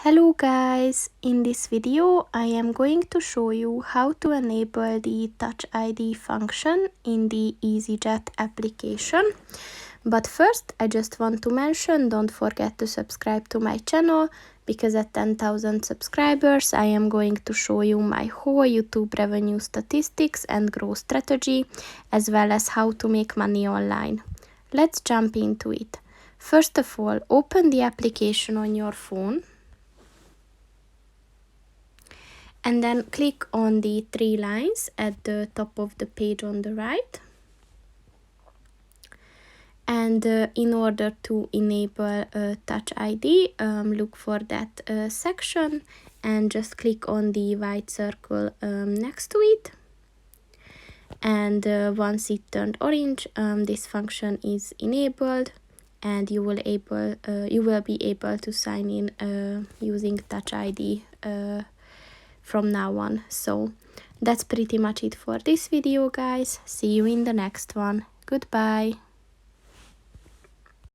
Hello guys, in this video I am going to show you how to enable the Touch ID function in the EasyJet application. But first I just want to mention, don't forget to subscribe to my channel, because at 10,000 subscribers I am going to show you my whole YouTube revenue statistics and growth strategy, as well as how to make money online. Let's jump into it. First of all, open the application on your phone. And then click on the three lines at the top of the page on the right. And in order to enable Touch ID, look for that section and just click on the white circle next to it. And once it turned orange, this function is enabled, and you will be able to sign in using Touch ID from now on. So that's pretty much it for this video, guys. See you in the next one. Goodbye.